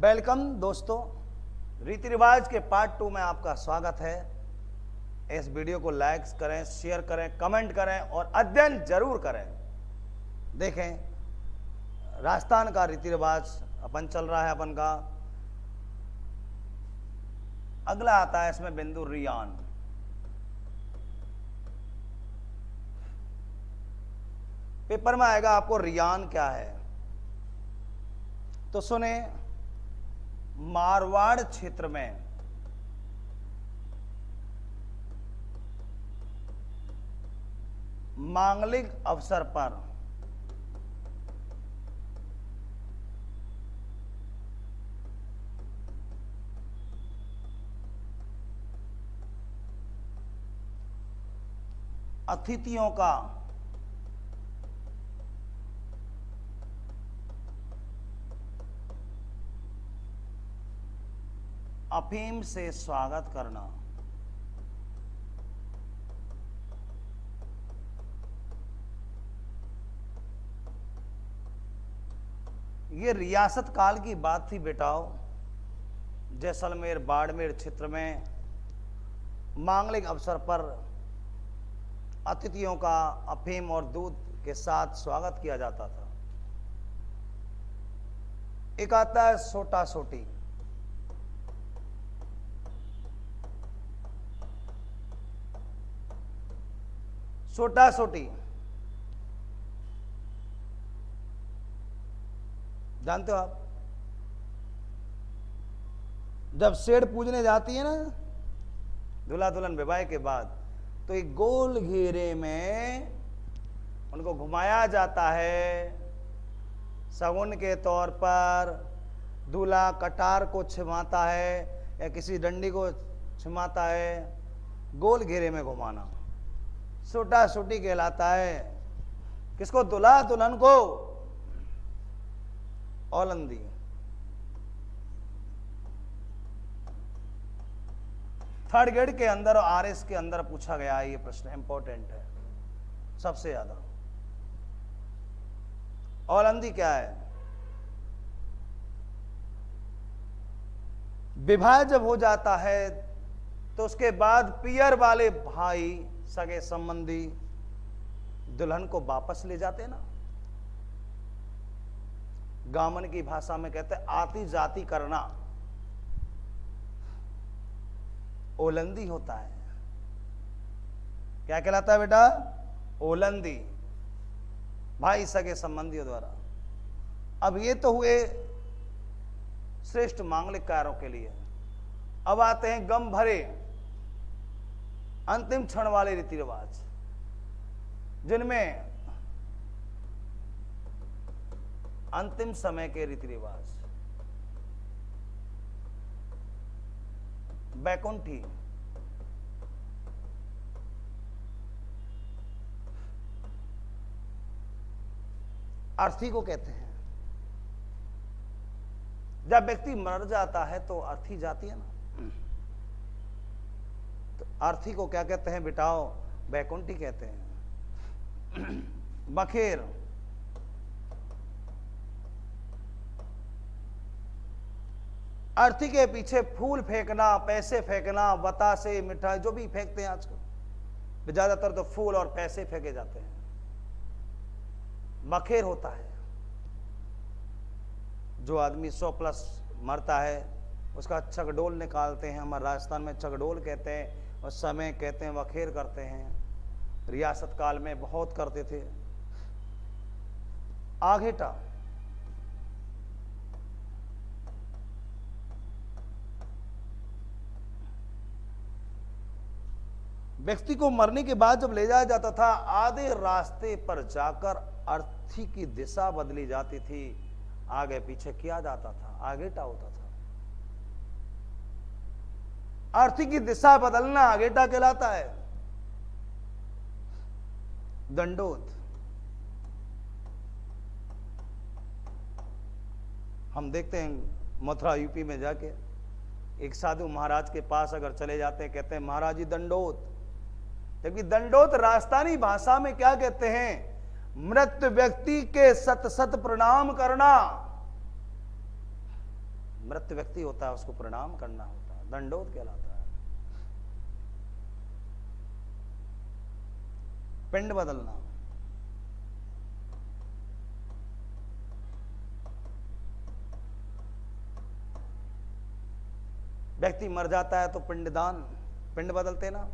Welcome दोस्तों, रीति रिवाज के पार्ट 2 में आपका स्वागत है। इस वीडियो को लाइक करें, शेयर करें, कमेंट करें और अध्ययन जरूर करें। देखें, राजस्थान का रीति रिवाज अपन चल रहा है। अपन का अगला आता है इसमें बिंदु रियान। पेपर में आएगा आपको रियान क्या है, तो सुने। मारवाड़ क्षेत्र में मांगलिक अवसर पर अतिथियों का अफीम से स्वागत करना। ये रियासत काल की बात थी बेटाओ। जैसलमेर बाड़मेर क्षेत्र में मांगलिक अवसर पर अतिथियों का अफीम और दूध के साथ स्वागत किया जाता था। एक आता है सोटा सोटी। सोटा सोटी जानते हो आप? जब सेठ पूजने जाती है ना दूल्हा दुल्हन विवाह के बाद, तो एक गोल घेरे में उनको घुमाया जाता है। शगुन के तौर पर दूल्हा कटार को छिमाता है या किसी डंडी को छिमाता है। गोल घेरे में घुमाना सोटा सोटी कहलाता है। किसको? दूल्हा दुल्हन को। ओलंदी। थर्ड ग्रेड के अंदर और आरएस के अंदर पूछा गया है। ये प्रश्न इंपॉर्टेंट है सबसे ज्यादा। ओलंदी क्या है? विवाह जब हो जाता है तो उसके बाद पियर वाले भाई सगे संबंधी दुल्हन को वापस ले जाते हैं ना। गामन की भाषा में कहते हैं आती जाती करना ओलंदी होता है। क्या कहलाता है बेटा? ओलंदी, भाई सगे संबंधियों द्वारा। अब ये तो हुए श्रेष्ठ मांगलिक कार्यों के लिए। अब आते हैं गम भरे अंतिम क्षण वाले रीति रिवाज, जिनमें अंतिम समय के रीति रिवाज। बैकुंठी, अर्थी को कहते हैं। जब व्यक्ति मर जाता है तो अर्थी जाती है ना, तो अर्थी को क्या कहते हैं बेटाओ? बैकुंठी कहते हैं। बखेर, अर्थी के पीछे फूल फेंकना, पैसे फेंकना, बतासे, मिठाई जो भी फेंकते हैं आजकल, ज्यादातर तो फूल और पैसे फेंके जाते हैं। बखेर होता है जो आदमी 100+ मरता है, उसका चकडोल निकालते हैं। हमारे राजस्थान में चकडोल कहते हैं और समय कहते हैं बखेर करते हैं। रियासत काल में बहुत करते थे। आघेटा, व्यक्ति को मरने के बाद जब ले जाया जाता था, आधे रास्ते पर जाकर अर्थी की दिशा बदली जाती थी, आगे पीछे किया जाता था, आगेटा होता था। अर्थी की दिशा बदलना आगेटा कहलाता है। दंडोत, हम देखते हैं मथुरा यूपी में जाके एक साधु महाराज के पास अगर चले जाते हैं, कहते हैं महाराज जी दंडोत। जबकि दंडोत राजस्थानी भाषा में क्या कहते हैं? मृत व्यक्ति के सत सत प्रणाम करना। मृत व्यक्ति होता है उसको प्रणाम करना होता है, दंडोत कहलाता है। पिंड बदलना, व्यक्ति मर जाता है तो पिंडदान, पिंड बदलते ना,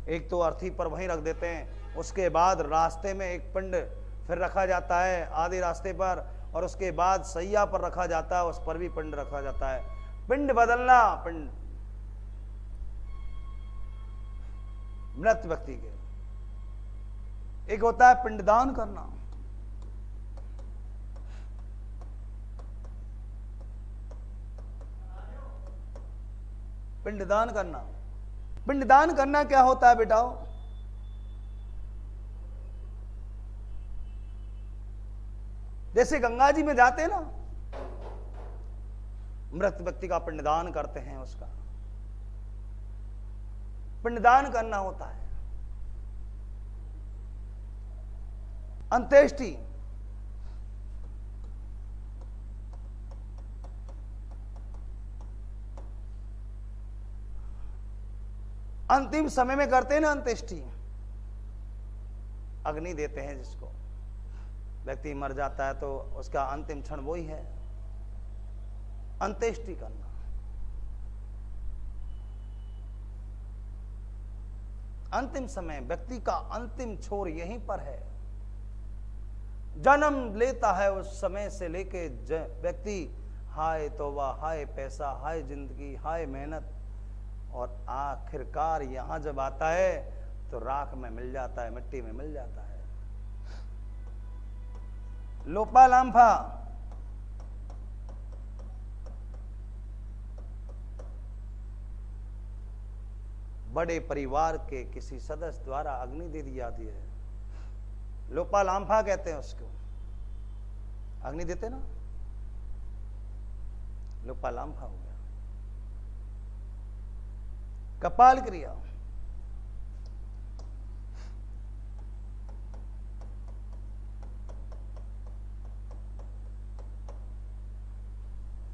एक तो अर्थी पर वहीं रख देते हैं, उसके बाद रास्ते में एक पिंड फिर रखा जाता है आधे रास्ते पर, और उसके बाद सैया पर रखा जाता है, उस पर भी पिंड रखा जाता है। पिंड बदलना, पिंड मृत व्यक्ति के। एक होता है पिंडदान करना, पिंडदान करना। पिंडदान करना क्या होता है बेटाओ? जैसे गंगा जी में जाते हैं ना, मृत व्यक्ति का पिंडदान करते हैं, उसका पिंडदान करना होता है। अंत्येष्टि, अंतिम समय में करते हैं ना अंत्येष्टि, अग्नि देते हैं जिसको, व्यक्ति मर जाता है तो उसका अंतिम क्षण वही है, अंत्येष्टि करना। अंतिम समय, व्यक्ति का अंतिम छोर यहीं पर है। जन्म लेता है उस समय से लेके व्यक्ति हाय तौबा, हाय पैसा, हाय जिंदगी, हाय मेहनत, और आखिरकार यहां जब आता है तो राख में मिल जाता है, मिट्टी में मिल जाता है। लोपा लांफा, बड़े परिवार के किसी सदस्य द्वारा अग्नि दे दी जाती है, लोपा लांफा कहते हैं उसको, अग्नि देते ना, लोपा लांफा हो गया। कपाल क्रिया,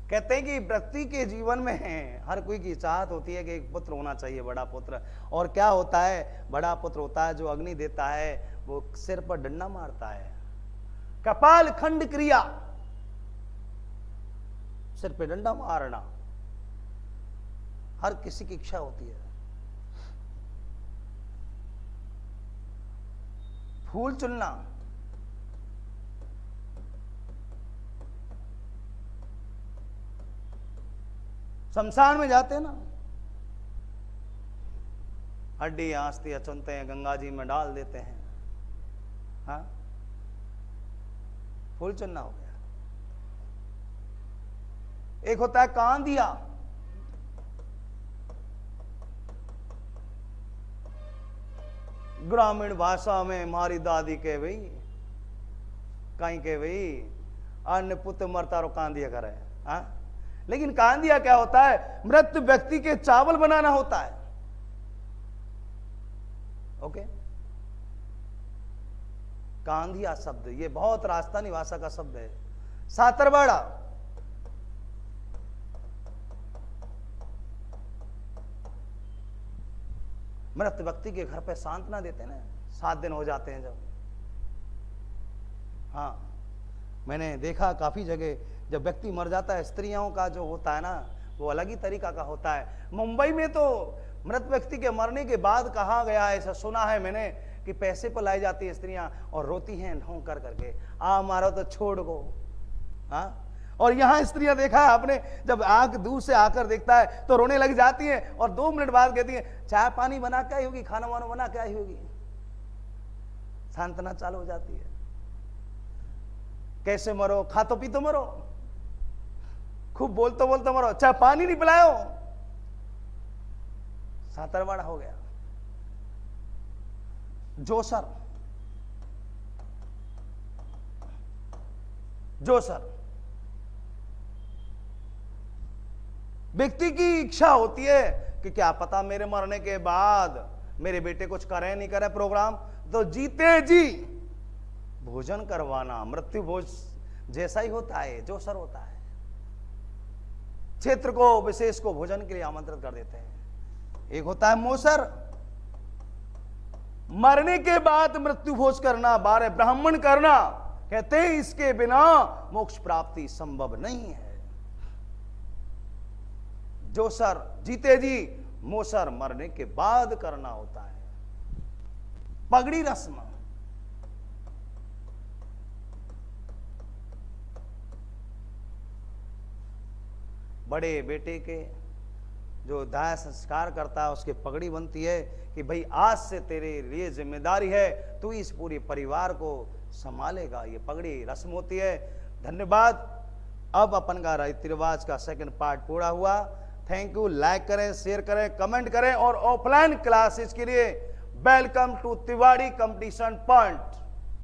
कहते हैं कि व्यक्ति के जीवन में हर कोई की चाहत होती है कि एक पुत्र होना चाहिए, बड़ा पुत्र। और क्या होता है, बड़ा पुत्र होता है जो अग्नि देता है, वो सिर पर डंडा मारता है। कपाल खंड क्रिया, सिर पे डंडा मारना हर किसी की इच्छा होती है। फूल चुनना, शमशान में जाते हैं ना, हड्डी आस्तियां चुनते हैं, गंगा जी में डाल देते हैं, हाँ, फूल चुनना हो गया। एक होता है कांदिया, ग्रामीण भाषा में मारी दादी के भाई, कहीं के भाई अन्य पुत्र मरता रो कांदिया करे, हाँ। लेकिन कांदिया क्या होता है? मृत व्यक्ति के चावल बनाना होता है। ओके, कांदिया शब्द ये बहुत राजस्थानी भाषा का शब्द है। सातरवाड़ा, मृत व्यक्ति के घर पे सांत्वना देते ना, 7 दिन हो जाते हैं जब, हाँ, मैंने देखा काफी जगह जब व्यक्ति मर जाता है, स्त्रियों का जो होता है ना वो अलग ही तरीका का होता है। मुंबई में तो मृत व्यक्ति के मरने के बाद कहा गया है, ऐसा सुना है मैंने, कि पैसे पर लाई जाती है स्त्रियां और रोती हैं ढोंग कर करके, आ मारो तो छोड़ को, हाँ। और यहां स्त्रियां देखा है आपने, जब आंख दूर से आकर देखता है तो रोने लग जाती है, और 2 मिनट बाद कहती है चाय पानी बना क्या ही होगी, खाना वाना बना क्या ही होगी, सांत्वना चालू हो जाती है। कैसे मरो, खा तो पी तो मरो, खूब बोलते बोलते मरो, चाहे पानी नहीं पिलाओ, सातरवाड़ा हो गया। जोसर, जोसर व्यक्ति की इच्छा होती है कि क्या पता मेरे मरने के बाद मेरे बेटे कुछ करे नहीं करे प्रोग्राम, तो जीते जी भोजन करवाना मृत्यु भोज जैसा ही होता है, जोसर होता है। क्षेत्र को, विशेष को भोजन के लिए आमंत्रित कर देते हैं। एक होता है मोसर, मरने के बाद मृत्यु भोज करना, 12 ब्राह्मण करना, कहते हैं इसके बिना मोक्ष प्राप्ति संभव नहीं है। जोसर जीते जी, मोसर मरने के बाद करना होता है। पगड़ी रस्म, बड़े बेटे के जो दाह संस्कार करता है उसके पगड़ी बनती है कि भाई आज से तेरे लिए जिम्मेदारी है, तू इस पूरे परिवार को संभालेगा। ये पगड़ी रस्म होती है। धन्यवाद। अब अपन का रीति रिवाज का सेकंड पार्ट पूरा हुआ। Thank you. लाइक करें, शेयर करें, कमेंट करें और ऑफलाइन क्लासेस के लिए welcome to Tiwari competition point.